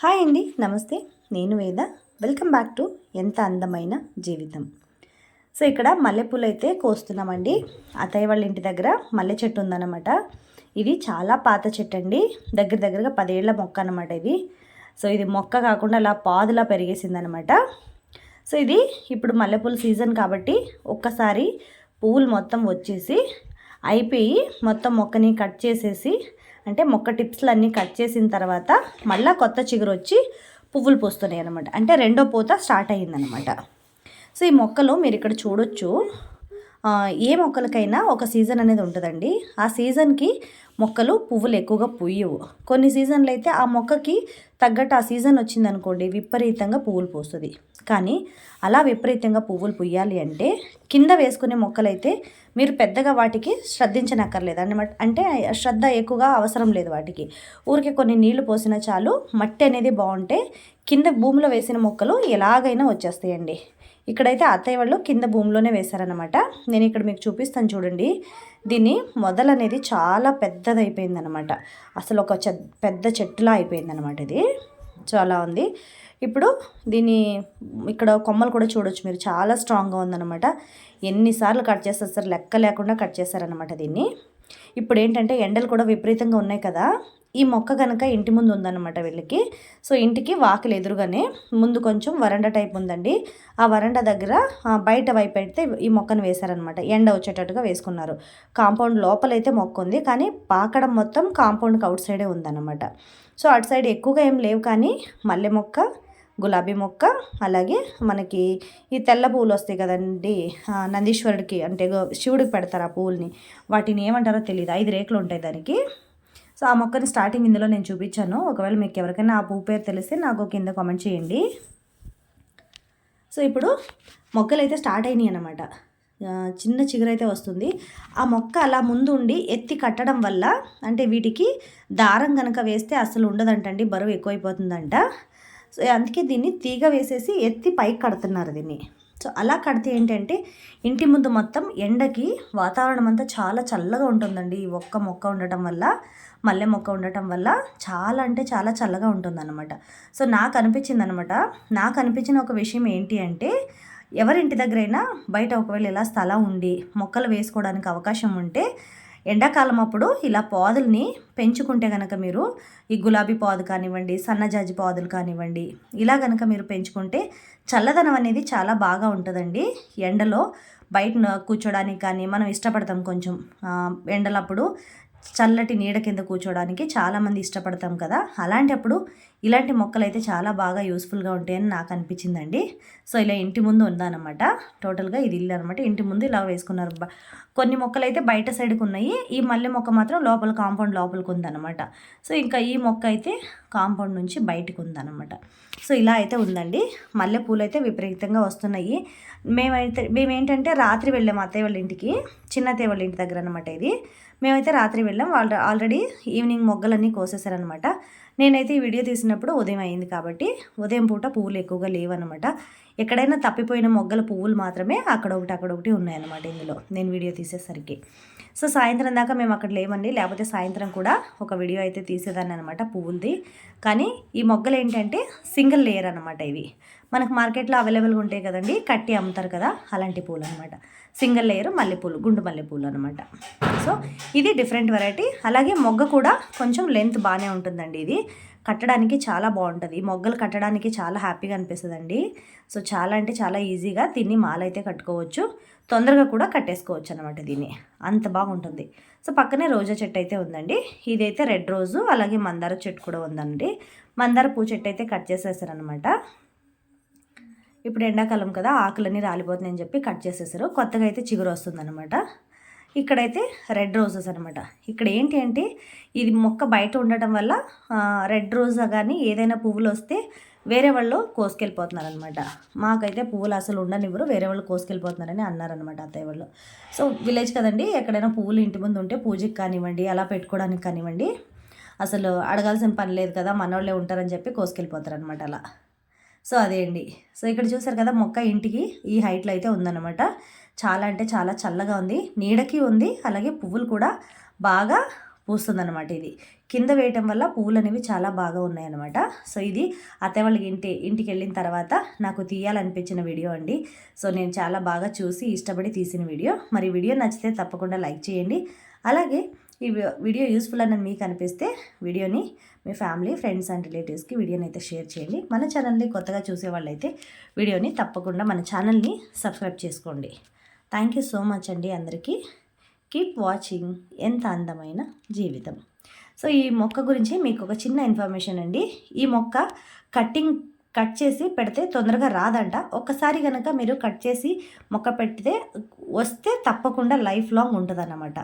Hi అండి, నమస్తే. నేను వేద. వెల్కమ్ బ్యాక్ టు ఎంత అందమైన జీవితం. సో ఇక్కడ మల్లెపూలు అయితే కోస్తున్నామండి. అత్తయ్య వాళ్ళ ఇంటి దగ్గర మల్లె చెట్టు ఉందన్నమాట. ఇది చాలా పాత చెట్టు అండి, దగ్గరగా 10 ఏళ్ల మొక్క అనమాట ఇది. సో ఇది మొక్క కాకుండా అలా పాదులా పెరిగేసిందనమాట. సో ఇది ఇప్పుడు మల్లెపూల సీజన్ కాబట్టి ఒక్కసారి పువ్వులు మొత్తం వచ్చేసి అయిపోయి మొత్తం మొక్కని కట్ చేసేసి, అంటే మొక్క టిప్స్లన్నీ కట్ చేసిన తర్వాత మళ్ళీ కొత్త చిగురు వచ్చి పువ్వులు పూస్తున్నాయి అనమాట. అంటే రెండో పూత స్టార్ట్ అయ్యిందనమాట. సో ఈ మొక్కలు మీరు ఇక్కడ చూడొచ్చు. ఏ మొక్కలకైనా ఒక సీజన్ అనేది ఉంటుందండి. ఆ సీజన్కి మొక్కలు పువ్వులు ఎక్కువగా పూయవు. కొన్ని సీజన్లు అయితే ఆ మొక్కకి తగ్గట్టు ఆ సీజన్ వచ్చిందనుకోండి విపరీతంగా పువ్వులు పూస్తుంది. కానీ అలా విపరీతంగా పువ్వులు పూయాలి అంటే కింద వేసుకునే మొక్కలైతే మీరు పెద్దగా వాటికి శ్రద్ధించనక్కర్లేదు అన్నమాట. అంటే శ్రద్ధ ఎక్కువగా అవసరం లేదు వాటికి. ఊరికే కొన్ని నీళ్లు పోసినా చాలు. మట్టి అనేది బాగుంటే కింద భూమిలో వేసిన మొక్కలు ఎలాగైనా వచ్చేస్తాయండి. ఇక్కడైతే అత్తయ్య వాళ్ళు కింద భూమిలోనే వేశారనమాట. నేను ఇక్కడ మీకు చూపిస్తాను చూడండి. దీన్ని మొదలు అనేది చాలా పెద్దదైపోయిందనమాట. అసలు ఒక పెద్ద చెట్టులా అయిపోయిందనమాట. ఇది చాలా ఉంది. ఇప్పుడు దీన్ని ఇక్కడ కొమ్మలు కూడా చూడొచ్చు మీరు, చాలా స్ట్రాంగ్గా ఉందన్నమాట. ఎన్నిసార్లు కట్ చేస్తారు సార్, లెక్క లేకుండా కట్ చేశారనమాట దీన్ని. ఇప్పుడు ఏంటంటే ఎండలు కూడా విపరీతంగా ఉన్నాయి కదా. ఈ మొక్క కనుక ఇంటి ముందు ఉందన్నమాట వీళ్ళకి. సో ఇంటికి వాకిలి ఎదురుగానే ముందు కొంచెం వరండా టైప్ ఉందండి. ఆ వరండా దగ్గర బయట వైపు అయితే ఈ మొక్కను వేశారనమాట. ఎండ వచ్చేటట్టుగా వేసుకున్నారు. కాంపౌండ్ లోపలైతే మొక్క ఉంది, కానీ పాకడం మొత్తం కాంపౌండ్కి అవుట్ సైడే ఉందన్నమాట. సో అటు సైడ్ ఎక్కువగా ఏం లేవు, కానీ మల్లె మొక్క, గులాబీ మొక్క, అలాగే మనకి ఈ తెల్ల పువ్వులు వస్తాయి కదండి, నందీశ్వరుడికి అంటే శివుడికి పెడతారు ఆ పువ్వుల్ని. వాటిని ఏమంటారో తెలియదు, 5 రేకులు ఉంటాయి దానికి. సో ఆ మొక్కని స్టార్టింగ్ ఇందులో నేను చూపించాను. ఒకవేళ మీకు ఎవరికైనా ఆ పువ్వు పేరు తెలిస్తే నాకు కింద కామెంట్ చేయండి. సో ఇప్పుడు మొక్కలు అయితే స్టార్ట్ అయినాయి అన్నమాట. చిన్న చిగురైతే వస్తుంది. ఆ మొక్క అలా ముందు ఉండి ఎత్తి కట్టడం వల్ల, అంటే వీటికి దారం కనుక వేస్తే అసలు ఉండదంటండి, బరువు ఎక్కువైపోతుందంట. సో అందుకే దీన్ని తీగ వేసేసి ఎత్తి పైకి కడుతున్నారు దీన్ని. సో అలా కడితే ఏంటంటే ఇంటి ముందు మొత్తం ఎండకి వాతావరణం అంతా చాలా చల్లగా ఉంటుందండి. ఈ ఒక్క మొక్క ఉండటం వల్ల, మల్లె మొక్క ఉండటం వల్ల చాలా అంటే చాలా చల్లగా ఉంటుందన్నమాట. సో నాకు అనిపించిన ఒక విషయం ఏంటి అంటే, ఎవరింటి దగ్గరైనా బయట ఒకవేళ ఇలా స్థలం ఉండి మొక్కలు వేసుకోవడానికి అవకాశం ఉంటే ఎండాకాలం అప్పుడు ఇలా పాదుల్ని పెంచుకుంటే కనుక, మీరు ఈ గులాబీ పాదు కానివ్వండి, సన్నజాజి పాదులు కానివ్వండి, ఇలా కనుక మీరు పెంచుకుంటే చల్లదనం అనేది చాలా బాగా ఉంటుందండి. ఎండలో బయట కూర్చోడానికి కానీ మనం ఇష్టపడతాం కొంచెం ఎండలప్పుడు చల్లటి నీడ కింద కూర్చోడానికి చాలామంది ఇష్టపడతాం కదా. అలాంటప్పుడు ఇలాంటి మొక్కలు అయితే చాలా బాగా యూస్ఫుల్గా ఉంటాయని నాకు అనిపించిందండి. సో ఇలా ఇంటి ముందు ఉందన్నమాట. టోటల్గా ఇది ఇల్లు అనమాట. ఇంటి ముందు ఇలా వేసుకున్నారు. కొన్ని మొక్కలు అయితే బయట సైడ్కి ఉన్నాయి. ఈ మల్లె మొక్క మాత్రం లోపల కాంపౌండ్ లోపలికి ఉందన్నమాట. సో ఇంకా ఈ మొక్క అయితే కాంపౌండ్ నుంచి బయటకు ఉందన్నమాట. సో ఇలా అయితే ఉందండి. మల్లె పూలు అయితే విపరీతంగా వస్తున్నాయి. మేమేంటంటే రాత్రి వెళ్ళాము అత్తయ్య వాళ్ళ ఇంటికి, చిన్న అత్తయ్య వాళ్ళ ఇంటి దగ్గర అనమాట ఇది. మేమైతే రాత్రి వెళ్ళాం. వాళ్ళు ఆల్రెడీ ఈవినింగ్ మొగ్గలన్నీ కోసేసారనమాట. నేనైతే ఈ వీడియో తీసినప్పుడు ఉదయం అయింది కాబట్టి ఉదయం పూట పువ్వులు ఎక్కువగా లేవన్నమాట. ఎక్కడైనా తప్పిపోయిన మొగ్గల పువ్వులు మాత్రమే అక్కడొకటి ఉన్నాయన్నమాట ఇందులో నేను వీడియో తీసేసరికి. సో సాయంత్రం దాకా మేము అక్కడ లేమండి, లేకపోతే సాయంత్రం కూడా ఒక వీడియో అయితే తీసేదాన్ని అనమాట పువ్వులది. కానీ ఈ మొగ్గలు ఏంటంటే సింగిల్ లేయర్ అనమాట. ఇవి మనకు మార్కెట్లో అవైలబుల్గా ఉంటాయి కదండి, కట్టి అమ్ముతారు కదా, అలాంటి పూలు అనమాట. సింగిల్ లేయర్ మల్లెపూలు, గుండు మల్లెపూలు అనమాట. సో ఇది డిఫరెంట్ వెరైటీ. అలాగే మొగ్గ కూడా కొంచెం లెంత్ బాగానే ఉంటుందండి. ఇది కట్టడానికి చాలా బాగుంటుంది. ఈ మొగ్గలు కట్టడానికి చాలా హ్యాపీగా అనిపిస్తుందండి. సో చాలా అంటే చాలా ఈజీగా దీన్ని మాలైతే కట్టుకోవచ్చు, తొందరగా కూడా కట్టేసుకోవచ్చు అనమాట. దీన్ని అంత బాగుంటుంది. సో పక్కనే రోజా చెట్టు అయితే ఉందండి. ఇదైతే రెడ్ రోజు, అలాగే మందార చెట్టు కూడా ఉందండి. మందార పూ చెట్టు అయితే కట్ చేసేసారనమాట. ఇప్పుడు ఎండాకాలం కదా, ఆకులన్నీ రాలిపోతున్నాయని చెప్పి కట్ చేసేసారు. కొత్తగా అయితే చిగురు వస్తుందన్నమాట. ఇక్కడైతే రెడ్ రోజెస్ అనమాట. ఇక్కడ ఏంటి అంటే ఇది మొక్క బయట ఉండటం వల్ల రెడ్ రోజా కానీ ఏదైనా పువ్వులు వస్తే వేరే వాళ్ళు కోసుకెళ్ళిపోతున్నారనమాట. మాకైతే పువ్వులు అసలు ఉండనివ్వరు, వేరే వాళ్ళు కోసుకెళ్ళిపోతున్నారని అన్నారనమాట అత్తయ్య వాళ్ళు. సో విలేజ్ కదండి, ఎక్కడైనా పువ్వులు ఇంటి ముందు ఉంటే పూజకి కానివ్వండి, అలా పెట్టుకోవడానికి కానివ్వండి, అసలు అడగాల్సిన పని లేదు కదా, మనోళ్ళే ఉంటారని చెప్పి కోసుకెళ్ళిపోతారనమాట అలా. సో అదే అండి. సో ఇక్కడ చూసారు కదా, మొక్క ఇంటికి ఈ హైట్లో అయితే ఉందన్నమాట. చాలా అంటే చాలా చల్లగా ఉంది, నీడకి ఉంది, అలాగే పువ్వులు కూడా బాగా పూస్తుందన్నమాట. ఇది కింద వేయటం వల్ల పువ్వులు అనేవి చాలా బాగా ఉన్నాయన్నమాట. సో ఇది అత్తయ్య వాళ్ళ ఇంటికి వెళ్ళిన తర్వాత నాకు తీయాలనిపించిన వీడియో అండి. సో నేను చాలా బాగా చూసి ఇష్టపడి తీసిన వీడియో. మరి వీడియో నచ్చితే తప్పకుండా లైక్ చేయండి. అలాగే ఈ వీడియో యూస్ఫుల్ అని మీకు అనిపిస్తే వీడియోని మీ ఫ్యామిలీ, ఫ్రెండ్స్ అండ్ రిలేటివ్స్కి వీడియోని అయితే షేర్ చేయండి. మన ఛానల్ని కొత్తగా చూసే వాళ్ళైతే వీడియోని తప్పకుండా మన ఛానల్ని సబ్స్క్రైబ్ చేసుకోండి. థ్యాంక్ యూ సో మచ్ అండి అందరికీ. కీప్ వాచింగ్ ఎంత అందమైన జీవితం. సో ఈ మొక్క గురించి మీకు ఒక చిన్న ఇన్ఫర్మేషన్ అండి. ఈ మొక్క కట్ చేసి పెడితే తొందరగా రాదంట. ఒక్కసారి కనుక మీరు కట్ చేసి మొక్క పెడితే వస్తే తప్పకుండా లైఫ్ లాంగ్ ఉంటుందన్నమాట.